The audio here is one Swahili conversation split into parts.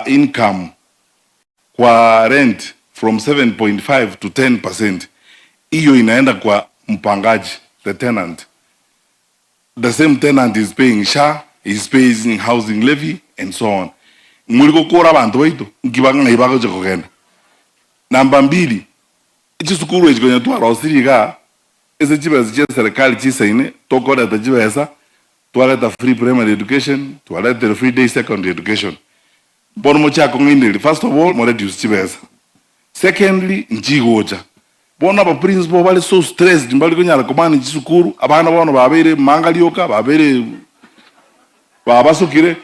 income kwa rent from 7.5 to 10%, hiyo inaenda kwa mpangaji, the tenant. The same tenant is paying SHA, is paying housing levy and so on. Muliko kora bantu wetu ngibanga ngibako chokogenda. Namba 2, ichi sukuru echikonya tu arosiriga ese chibeza cha serikali chisaine tokora tajibeza tualeta free primary education, tualeta free day secondary education. Bono mocha kongindeli, first of all, mo reduce chibeza. Secondly, njigoja. Bona ba principal bali so stressed mbali kunyala komani chisukuru abana bono babere mangalioka babere babasukire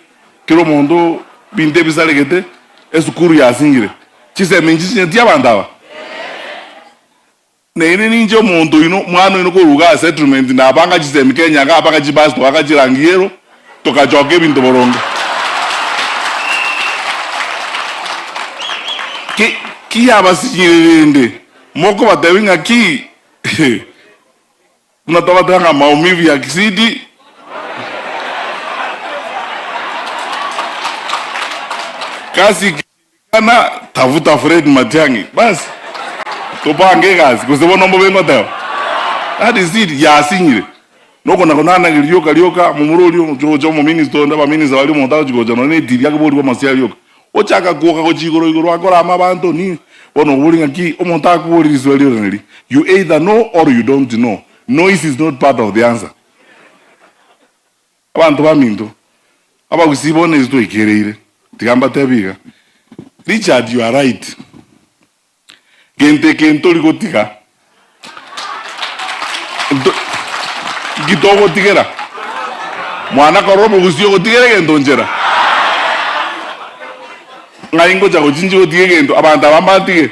kilo mondo binde bisalegete esukuru yasingire chise minjisi ntia bandawa nene ninjo mondo ino mwana ino ko ruga settlement na banga chise mikenya ga banga chibas to aka chirangiero to kajoke bintu boronga ki abasirinde moko batawinga ki unatoka tanga maumivu ya kisidi kasi kana tafuta Fred Matiang'i basi topange kazi kusebo nombo bengo tayo that is it ya singire noko nakona ngiryoka lyoka mumuroli jojo mu minister ndaba minister wali montawo jigojo no ne diri yakaboli kwa masia lyoka ochaka kuoka ko chigoro igoro akora amabantu ni bono wulinga ki omonta kuboli iswelio neli you either know or you don't know. Noise is not part of the answer. Abantu baminto abakusibone izinto ikerere tikamba tebiga Richard, you are right. Kento likotika gitogo tigera mwana korobo kusio kotigera kento njera ngaingo chako chinji kotige kento abanda bambatige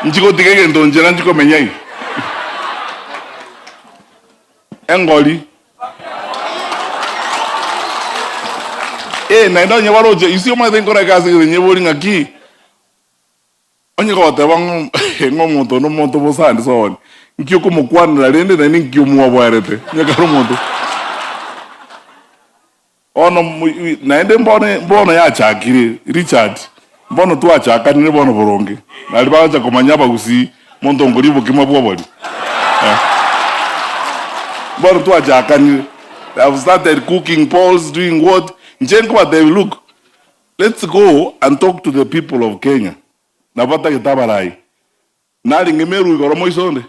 njiko tige kento njera njiko menyai engoli naenda nyewaroje isio mwa tengo na kazi nyeboli ngaki onye ko te bang ngomoto no moto bosandi so nkyo ko mukwana lende na nkyo muwa bwarete nyakaro moto ono naende mbono ya chakire Richard mbono tu achaka ni bono boronge nali bacha komanyaba kusi mondo ngolibo kimabwa boli mbono tu achaka ni I've started cooking polls, doing what njengo they look. Let's go and talk to the people of Kenya. Napata kitabarai nali ngemeru igoro moisonde